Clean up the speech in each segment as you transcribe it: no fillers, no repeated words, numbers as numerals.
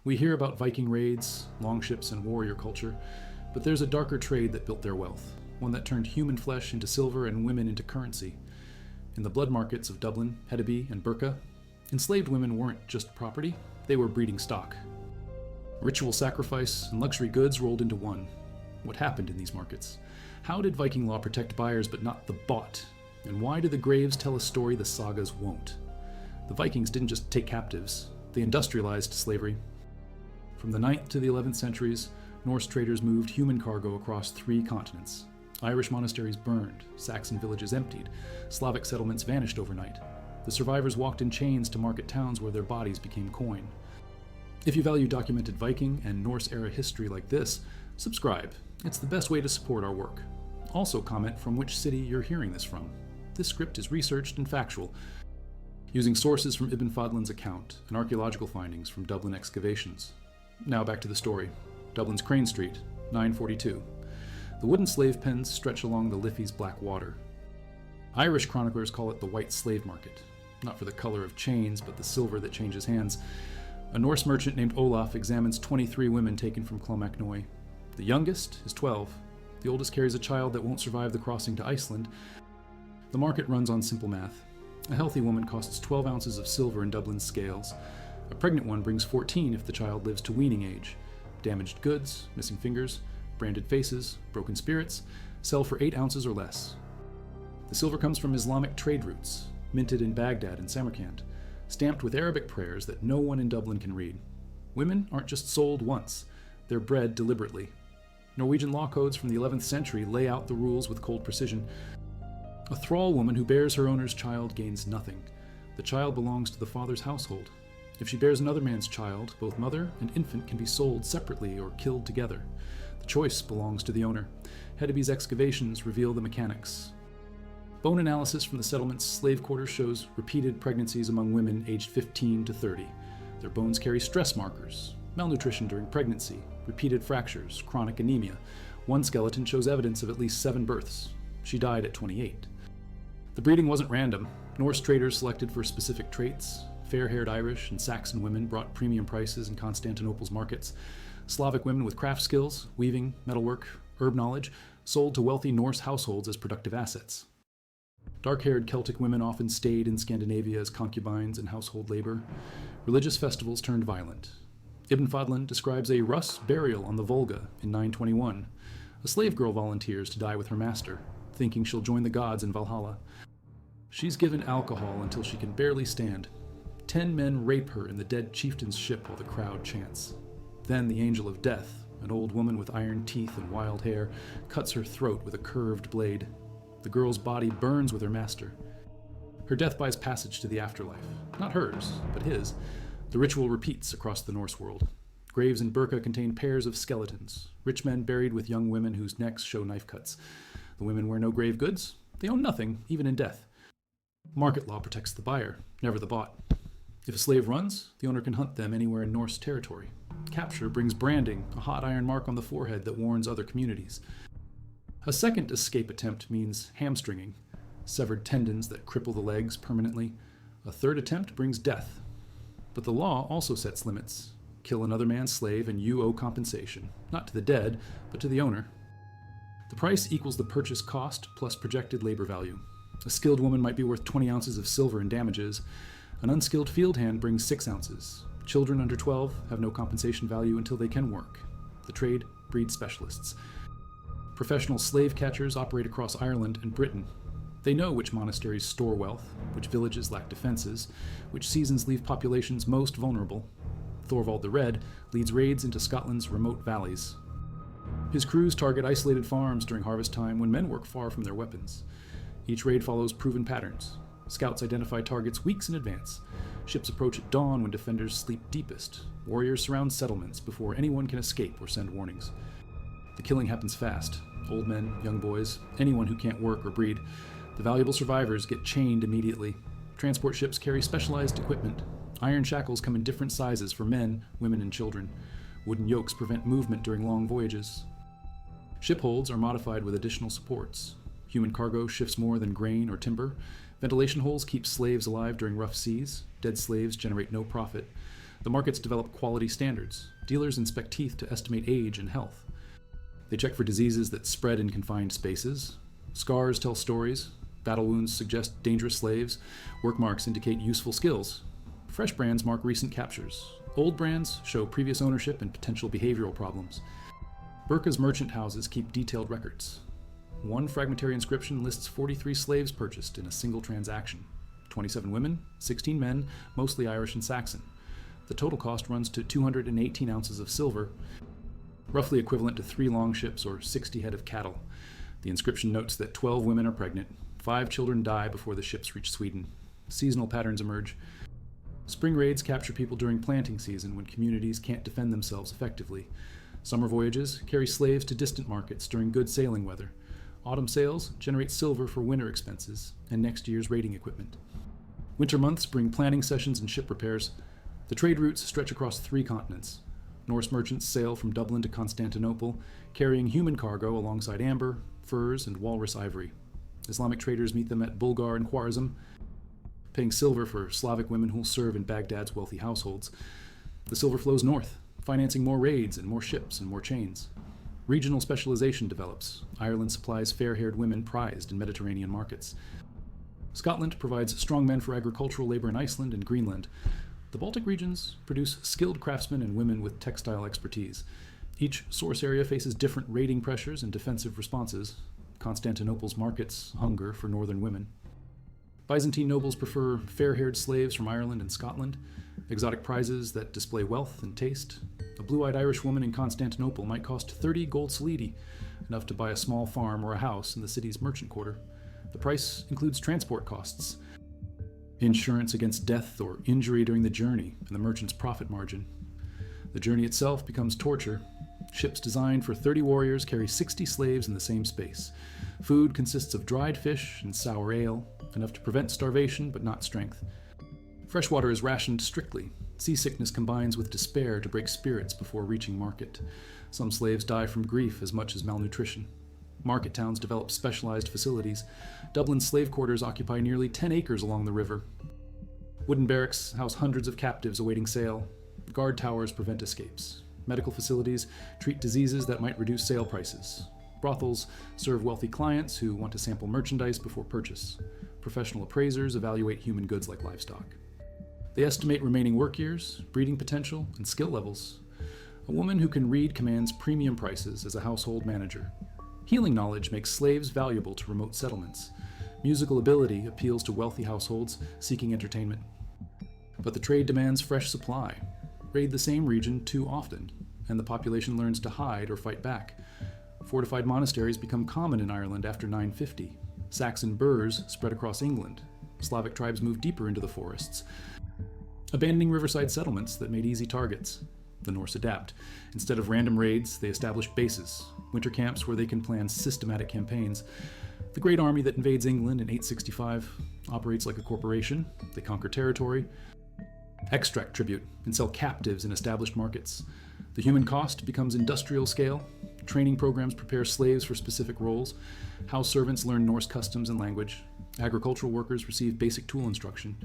We hear about Viking raids, longships, and warrior culture, but there's a darker trade that built their wealth, one that turned human flesh into silver and women into currency. In the blood markets of Dublin, Hedeby, and Birka, enslaved women weren't just property, they were breeding stock. Ritual sacrifice and luxury goods rolled into one. What happened in these markets? How did Viking law protect buyers but not the bought? And why do the graves tell a story the sagas won't? The Vikings didn't just take captives, they industrialized slavery. From the 9th to the 11th centuries, Norse traders moved human cargo across 3 continents. Irish monasteries burned, Saxon villages emptied, Slavic settlements vanished overnight. The survivors walked in chains to market towns where their bodies became coin. If you value documented Viking and Norse-era history like this, subscribe. It's the best way to support our work. Also comment from which city you're hearing this from. This script is researched and factual, using sources from Ibn Fadlan's account and archaeological findings from Dublin excavations. Now back to the story. Dublin's Crane Street, 942. The wooden slave pens stretch along the Liffey's black water. Irish chroniclers call it the White Slave Market, not for the color of chains, but the silver that changes hands. A Norse merchant named Olaf examines 23 women taken from Clonmacnoise. The youngest is 12. The oldest carries a child that won't survive the crossing to Iceland. The market runs on simple math. A healthy woman costs 12 ounces of silver in Dublin's scales. A pregnant one brings 14 if the child lives to weaning age. Damaged goods, missing fingers, branded faces, broken spirits, sell for 8 ounces or less. The silver comes from Islamic trade routes, minted in Baghdad and Samarkand, stamped with Arabic prayers that no one in Dublin can read. Women aren't just sold once, they're bred deliberately. Norwegian law codes from the 11th century lay out the rules with cold precision. A thrall woman who bears her owner's child gains nothing. The child belongs to the father's household. If she bears another man's child, both mother and infant can be sold separately or killed together. The choice belongs to the owner. Hedeby's excavations reveal the mechanics. Bone analysis from the settlement's slave quarters shows repeated pregnancies among women aged 15 to 30. Their bones carry stress markers, malnutrition during pregnancy, repeated fractures, chronic anemia. One skeleton shows evidence of at least 7 births. She died at 28. The breeding wasn't random. Norse traders selected for specific traits. Fair-haired Irish and Saxon women brought premium prices in Constantinople's markets. Slavic women with craft skills, weaving, metalwork, herb knowledge, sold to wealthy Norse households as productive assets. Dark-haired Celtic women often stayed in Scandinavia as concubines and household labor. Religious festivals turned violent. Ibn Fadlan describes a Rus burial on the Volga in 921. A slave girl volunteers to die with her master, thinking she'll join the gods in Valhalla. She's given alcohol until she can barely stand. 10 men rape her in the dead chieftain's ship while the crowd chants. Then the angel of death, an old woman with iron teeth and wild hair, cuts her throat with a curved blade. The girl's body burns with her master. Her death buys passage to the afterlife. Not hers, but his. The ritual repeats across the Norse world. Graves in Birka contain pairs of skeletons, rich men buried with young women whose necks show knife cuts. The women wear no grave goods. They own nothing, even in death. Market law protects the buyer, never the bought. If a slave runs, the owner can hunt them anywhere in Norse territory. Capture brings branding, a hot iron mark on the forehead that warns other communities. A second escape attempt means hamstringing, severed tendons that cripple the legs permanently. A third attempt brings death. But the law also sets limits. Kill another man's slave and you owe compensation, not to the dead, but to the owner. The price equals the purchase cost plus projected labor value. A skilled woman might be worth 20 ounces of silver in damages. An unskilled field hand brings 6 ounces. Children under 12 have no compensation value until they can work. The trade breeds specialists. Professional slave catchers operate across Ireland and Britain. They know which monasteries store wealth, which villages lack defenses, which seasons leave populations most vulnerable. Thorvald the Red leads raids into Scotland's remote valleys. His crews target isolated farms during harvest time when men work far from their weapons. Each raid follows proven patterns. Scouts identify targets weeks in advance. Ships approach at dawn when defenders sleep deepest. Warriors surround settlements before anyone can escape or send warnings. The killing happens fast. Old men, young boys, anyone who can't work or breed. The valuable survivors get chained immediately. Transport ships carry specialized equipment. Iron shackles come in different sizes for men, women, and children. Wooden yokes prevent movement during long voyages. Ship holds are modified with additional supports. Human cargo shifts more than grain or timber. Ventilation holes keep slaves alive during rough seas. Dead slaves generate no profit. The markets develop quality standards. Dealers inspect teeth to estimate age and health. They check for diseases that spread in confined spaces. Scars tell stories. Battle wounds suggest dangerous slaves. Work marks indicate useful skills. Fresh brands mark recent captures. Old brands show previous ownership and potential behavioral problems. Burka's merchant houses keep detailed records. One fragmentary inscription lists 43 slaves purchased in a single transaction. 27 women, 16 men, mostly Irish and Saxon. The total cost runs to 218 ounces of silver, roughly equivalent to 3 longships or 60 head of cattle. The inscription notes that 12 women are pregnant. 5 children die before the ships reach Sweden. Seasonal patterns emerge. Spring raids capture people during planting season when communities can't defend themselves effectively. Summer voyages carry slaves to distant markets during good sailing weather. Autumn sales generate silver for winter expenses and next year's raiding equipment. Winter months bring planning sessions and ship repairs. The trade routes stretch across 3 continents. Norse merchants sail from Dublin to Constantinople, carrying human cargo alongside amber, furs, and walrus ivory. Islamic traders meet them at Bulgar and Khwarizm, paying silver for Slavic women who'll serve in Baghdad's wealthy households. The silver flows north, financing more raids and more ships and more chains. Regional specialization develops. Ireland supplies fair-haired women prized in Mediterranean markets. Scotland provides strong men for agricultural labor in Iceland and Greenland. The Baltic regions produce skilled craftsmen and women with textile expertise. Each source area faces different raiding pressures and defensive responses. Constantinople's markets hunger for northern women. Byzantine nobles prefer fair-haired slaves from Ireland and Scotland, exotic prizes that display wealth and taste. A blue-eyed Irish woman in Constantinople might cost 30 gold solidi, enough to buy a small farm or a house in the city's merchant quarter. The price includes transport costs, insurance against death or injury during the journey, and the merchant's profit margin. The journey itself becomes torture. Ships designed for 30 warriors carry 60 slaves in the same space. Food consists of dried fish and sour ale, enough to prevent starvation but not strength. Freshwater is rationed strictly. Seasickness combines with despair to break spirits before reaching market. Some slaves die from grief as much as malnutrition. Market towns develop specialized facilities. Dublin's slave quarters occupy nearly 10 acres along the river. Wooden barracks house hundreds of captives awaiting sale. Guard towers prevent escapes. Medical facilities treat diseases that might reduce sale prices. Brothels serve wealthy clients who want to sample merchandise before purchase. Professional appraisers evaluate human goods like livestock. They estimate remaining work years, breeding potential, and skill levels. A woman who can read commands premium prices as a household manager. Healing knowledge makes slaves valuable to remote settlements. Musical ability appeals to wealthy households seeking entertainment. But the trade demands fresh supply. Raid the same region too often, and the population learns to hide or fight back. Fortified monasteries become common in Ireland after 950. Saxon burhs spread across England. Slavic tribes move deeper into the forests, abandoning riverside settlements that made easy targets. The Norse adapt. Instead of random raids, they establish bases, winter camps where they can plan systematic campaigns. The Great Army that invades England in 865 operates like a corporation. They conquer territory, extract tribute, and sell captives in established markets. The human cost becomes industrial scale. Training programs prepare slaves for specific roles. House servants learn Norse customs and language. Agricultural workers receive basic tool instruction.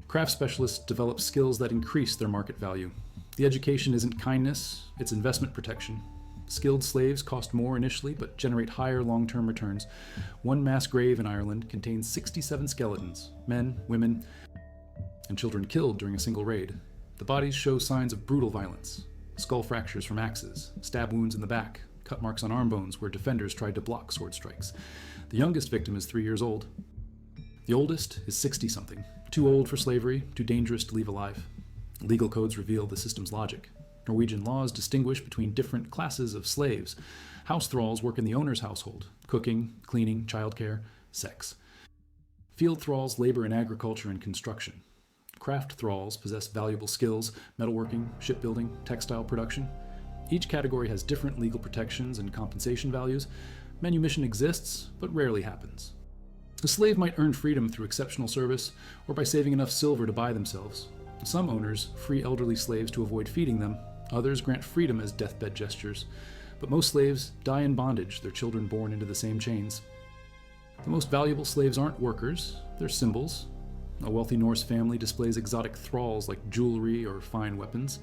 Craft specialists develop skills that increase their market value. The education isn't kindness, it's investment protection. Skilled slaves cost more initially, but generate higher long-term returns. One mass grave in Ireland contains 67 skeletons, men, women, and children killed during a single raid. The bodies show signs of brutal violence. Skull fractures from axes, stab wounds in the back, cut marks on arm bones where defenders tried to block sword strikes. The youngest victim is 3 years old. The oldest is 60-something, too old for slavery, too dangerous to leave alive. Legal codes reveal the system's logic. Norwegian laws distinguish between different classes of slaves. House thralls work in the owner's household, cooking, cleaning, childcare, sex. Field thralls labor in agriculture and construction. Craft thralls possess valuable skills, metalworking, shipbuilding, textile production. Each category has different legal protections and compensation values. Manumission exists, but rarely happens. A slave might earn freedom through exceptional service or by saving enough silver to buy themselves. Some owners free elderly slaves to avoid feeding them. Others grant freedom as deathbed gestures. But most slaves die in bondage, their children born into the same chains. The most valuable slaves aren't workers, they're symbols. A wealthy Norse family displays exotic thralls like jewelry or fine weapons.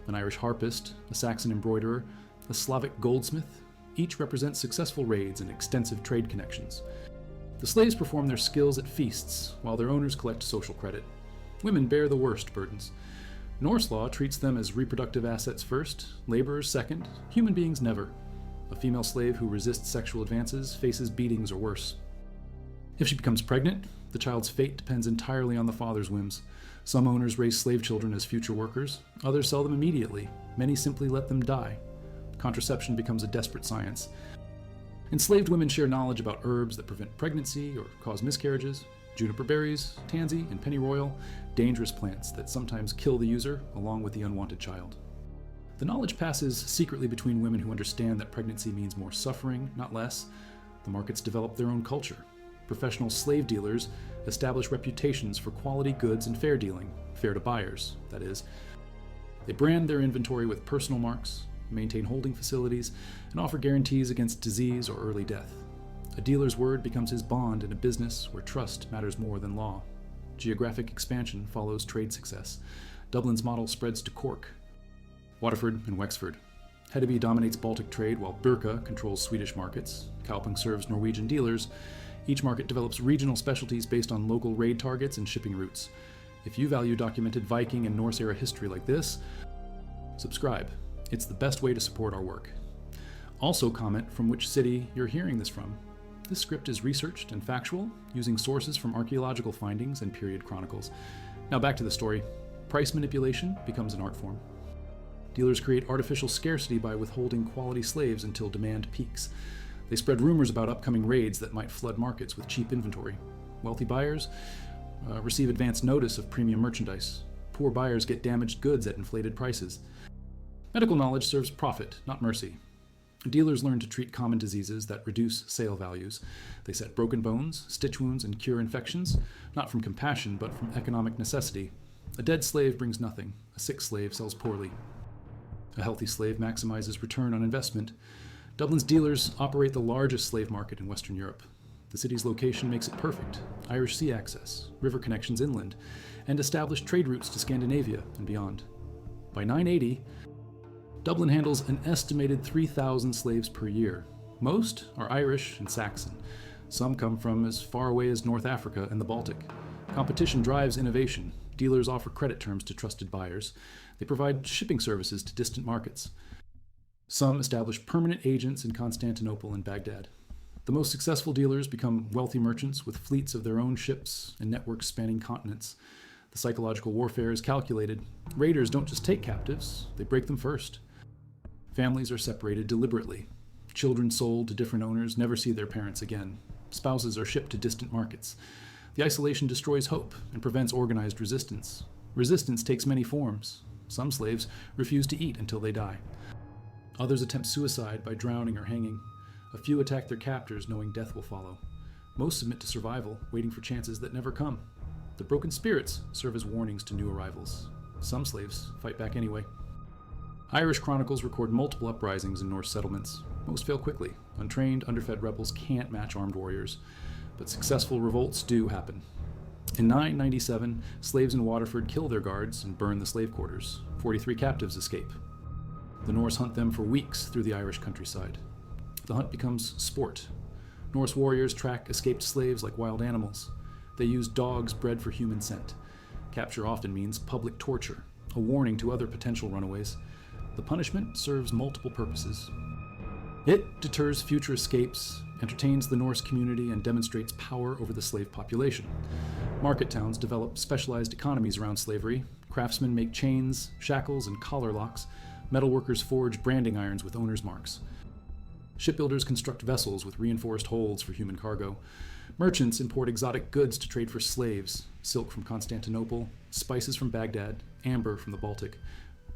An Irish harpist, a Saxon embroiderer, a Slavic goldsmith, each represent successful raids and extensive trade connections. The slaves perform their skills at feasts, while their owners collect social credit. Women bear the worst burdens. Norse law treats them as reproductive assets first, laborers second, human beings never. A female slave who resists sexual advances faces beatings or worse. If she becomes pregnant, the child's fate depends entirely on the father's whims. Some owners raise slave children as future workers, others sell them immediately, many simply let them die. Contraception becomes a desperate science. Enslaved women share knowledge about herbs that prevent pregnancy or cause miscarriages, juniper berries, tansy, and pennyroyal, dangerous plants that sometimes kill the user along with the unwanted child. The knowledge passes secretly between women who understand that pregnancy means more suffering, not less. The markets develop their own culture. Professional slave dealers establish reputations for quality goods and fair dealing, fair to buyers, that is. They brand their inventory with personal marks, maintain holding facilities, and offer guarantees against disease or early death. A dealer's word becomes his bond in a business where trust matters more than law. Geographic expansion follows trade success. Dublin's model spreads to Cork, Waterford, and Wexford. Hedeby dominates Baltic trade while Birka controls Swedish markets. Kaupang serves Norwegian dealers. Each market develops regional specialties based on local raid targets and shipping routes. If you value documented Viking and Norse-era history like this, subscribe. It's the best way to support our work. Also comment from which city you're hearing this from. This script is researched and factual, using sources from archaeological findings and period chronicles. Now back to the story. Price manipulation becomes an art form. Dealers create artificial scarcity by withholding quality slaves until demand peaks. They spread rumors about upcoming raids that might flood markets with cheap inventory. Wealthy buyers receive advance notice of premium merchandise. Poor buyers get damaged goods at inflated prices. Medical knowledge serves profit, not mercy. Dealers learn to treat common diseases that reduce sale values. They set broken bones, stitch wounds, and cure infections, not from compassion, but from economic necessity. A dead slave brings nothing. A sick slave sells poorly. A healthy slave maximizes return on investment. Dublin's dealers operate the largest slave market in Western Europe. The city's location makes it perfect. Irish sea access, river connections inland, and established trade routes to Scandinavia and beyond. By 980, Dublin handles an estimated 3,000 slaves per year. Most are Irish and Saxon. Some come from as far away as North Africa and the Baltic. Competition drives innovation. Dealers offer credit terms to trusted buyers. They provide shipping services to distant markets. Some establish permanent agents in Constantinople and Baghdad. The most successful dealers become wealthy merchants with fleets of their own ships and networks spanning continents. The psychological warfare is calculated. Raiders don't just take captives, they break them first. Families are separated deliberately. Children sold to different owners never see their parents again. Spouses are shipped to distant markets. The isolation destroys hope and prevents organized resistance. Resistance takes many forms. Some slaves refuse to eat until they die. Others attempt suicide by drowning or hanging. A few attack their captors knowing death will follow. Most submit to survival, waiting for chances that never come. The broken spirits serve as warnings to new arrivals. Some slaves fight back anyway. Irish chronicles record multiple uprisings in Norse settlements. Most fail quickly. Untrained, underfed rebels can't match armed warriors. But successful revolts do happen. In 997, slaves in Waterford kill their guards and burn the slave quarters. 43 captives escape. The Norse hunt them for weeks through the Irish countryside. The hunt becomes sport. Norse warriors track escaped slaves like wild animals. They use dogs bred for human scent. Capture often means public torture, a warning to other potential runaways. The punishment serves multiple purposes. It deters future escapes, entertains the Norse community, and demonstrates power over the slave population. Market towns develop specialized economies around slavery. Craftsmen make chains, shackles, and collar locks. Metalworkers forge branding irons with owners' marks. Shipbuilders construct vessels with reinforced holds for human cargo. Merchants import exotic goods to trade for slaves, silk from Constantinople, spices from Baghdad, amber from the Baltic.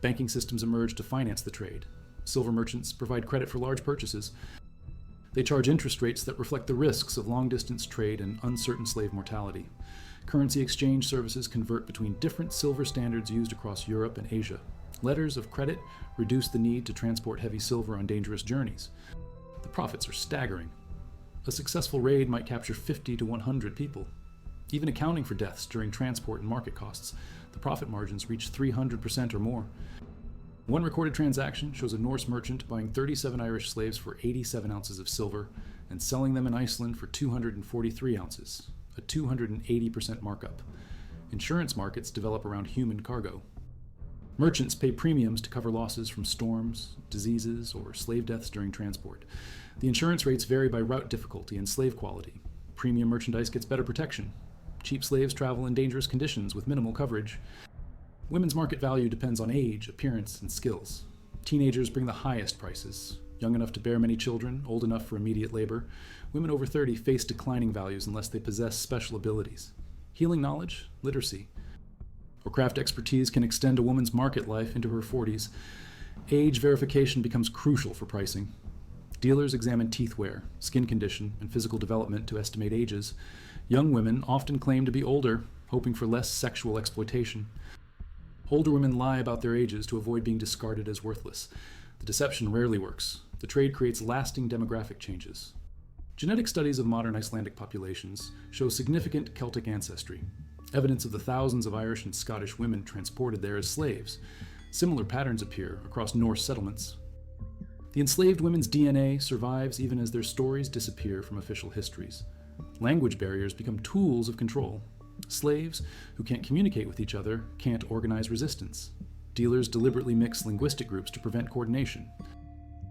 Banking systems emerge to finance the trade. Silver merchants provide credit for large purchases. They charge interest rates that reflect the risks of long-distance trade and uncertain slave mortality. Currency exchange services convert between different silver standards used across Europe and Asia. Letters of credit reduce the need to transport heavy silver on dangerous journeys. The profits are staggering. A successful raid might capture 50 to 100 people. Even accounting for deaths during transport and market costs, the profit margins reach 300% or more. One recorded transaction shows a Norse merchant buying 37 Irish slaves for 87 ounces of silver and selling them in Iceland for 243 ounces, a 280% markup. Insurance markets develop around human cargo. Merchants pay premiums to cover losses from storms, diseases, or slave deaths during transport. The insurance rates vary by route difficulty and slave quality. Premium merchandise gets better protection. Cheap slaves travel in dangerous conditions with minimal coverage. Women's market value depends on age, appearance, and skills. Teenagers bring the highest prices. Young enough to bear many children, old enough for immediate labor. Women over 30 face declining values unless they possess special abilities. Healing knowledge, literacy, or craft expertise can extend a woman's market life into her 40s. Age verification becomes crucial for pricing. Dealers examine teeth wear, skin condition, and physical development to estimate ages. Young women often claim to be older, hoping for less sexual exploitation. Older women lie about their ages to avoid being discarded as worthless. The deception rarely works. The trade creates lasting demographic changes. Genetic studies of modern Icelandic populations show significant Celtic ancestry, evidence of the thousands of Irish and Scottish women transported there as slaves. Similar patterns appear across Norse settlements. The enslaved women's DNA survives even as their stories disappear from official histories. Language barriers become tools of control. Slaves, who can't communicate with each other, can't organize resistance. Dealers deliberately mix linguistic groups to prevent coordination.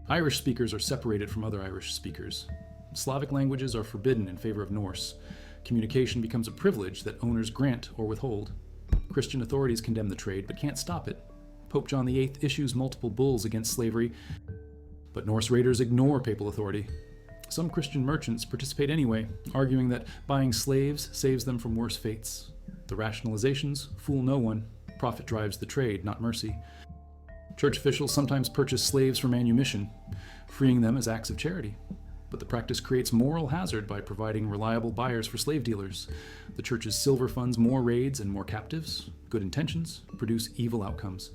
Irish speakers are separated from other Irish speakers. Slavic languages are forbidden in favor of Norse. Communication becomes a privilege that owners grant or withhold. Christian authorities condemn the trade but can't stop it. Pope John VIII issues multiple bulls against slavery, but Norse raiders ignore papal authority. Some Christian merchants participate anyway, arguing that buying slaves saves them from worse fates. The rationalizations fool no one. Profit drives the trade, not mercy. Church officials sometimes purchase slaves for manumission, freeing them as acts of charity. But the practice creates moral hazard by providing reliable buyers for slave dealers. The church's silver funds more raids and more captives. Good intentions produce evil outcomes.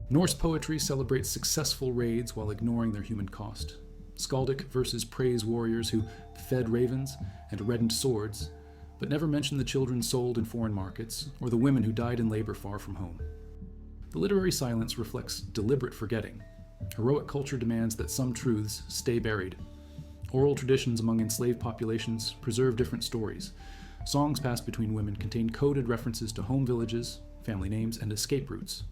Norse poetry celebrates successful raids while ignoring their human cost. Skaldic verses praise warriors who fed ravens and reddened swords, but never mention the children sold in foreign markets or the women who died in labor far from home. The literary silence reflects deliberate forgetting. Heroic culture demands that some truths stay buried. Oral traditions among enslaved populations preserve different stories. Songs passed between women contain coded references to home villages, family names, and escape routes.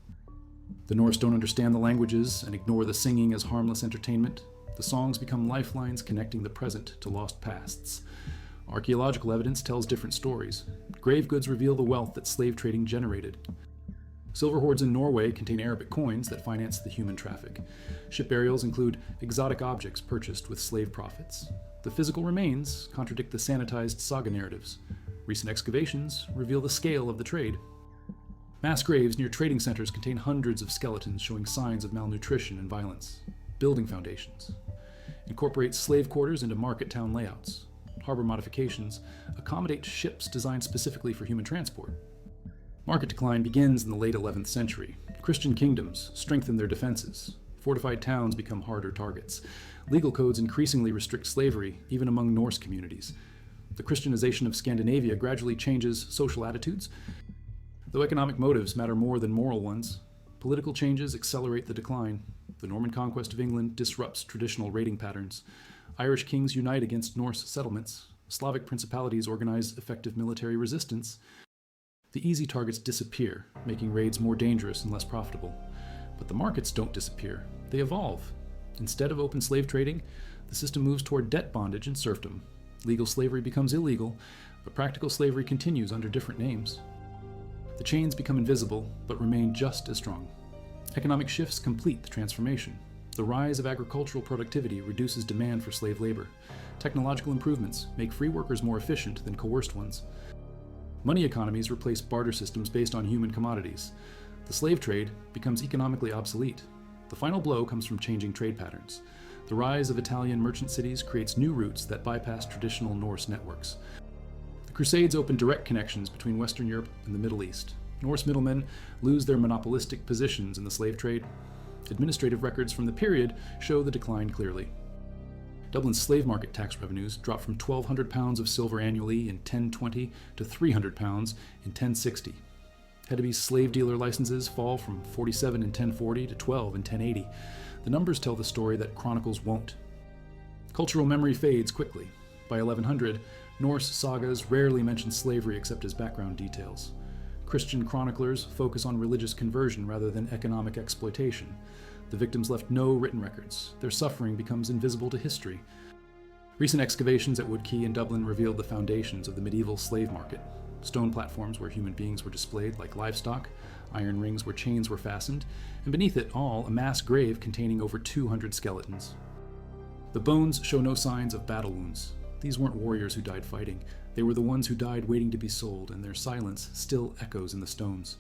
The Norse don't understand the languages and ignore the singing as harmless entertainment. The songs become lifelines connecting the present to lost pasts. Archaeological evidence tells different stories. Grave goods reveal the wealth that slave trading generated. Silver hoards in Norway contain Arabic coins that finance the human traffic. Ship burials include exotic objects purchased with slave profits. The physical remains contradict the sanitized saga narratives. Recent excavations reveal the scale of the trade. Mass graves near trading centers contain hundreds of skeletons showing signs of malnutrition and violence. Building foundations incorporate slave quarters into market town layouts. Harbor modifications accommodate ships designed specifically for human transport. Market decline begins in the late 11th century. Christian kingdoms strengthen their defenses. Fortified towns become harder targets. Legal codes increasingly restrict slavery, even among Norse communities. The Christianization of Scandinavia gradually changes social attitudes. Though economic motives matter more than moral ones, political changes accelerate the decline. The Norman conquest of England disrupts traditional raiding patterns. Irish kings unite against Norse settlements. Slavic principalities organize effective military resistance. The easy targets disappear, making raids more dangerous and less profitable. But the markets don't disappear. They evolve. Instead of open slave trading, the system moves toward debt bondage and serfdom. Legal slavery becomes illegal, but practical slavery continues under different names. The chains become invisible, but remain just as strong. Economic shifts complete the transformation. The rise of agricultural productivity reduces demand for slave labor. Technological improvements make free workers more efficient than coerced ones. Money economies replace barter systems based on human commodities. The slave trade becomes economically obsolete. The final blow comes from changing trade patterns. The rise of Italian merchant cities creates new routes that bypass traditional Norse networks. The Crusades opened direct connections between Western Europe and the Middle East. Norse middlemen lose their monopolistic positions in the slave trade. Administrative records from the period show the decline clearly. Dublin's slave market tax revenues dropped from £1,200 of silver annually in 1020 to £300 in 1060. Hedeby's slave dealer licenses fall from 47 in 1040 to 12 in 1080. The numbers tell the story that chronicles won't. Cultural memory fades quickly. By 1100, Norse sagas rarely mention slavery except as background details. Christian chroniclers focus on religious conversion rather than economic exploitation. The victims left no written records. Their suffering becomes invisible to history. Recent excavations at Wood Quay in Dublin revealed the foundations of the medieval slave market. Stone platforms where human beings were displayed like livestock, iron rings where chains were fastened, and beneath it all, a mass grave containing over 200 skeletons. The bones show no signs of battle wounds. These weren't warriors who died fighting. They were the ones who died waiting to be sold, and their silence still echoes in the stones.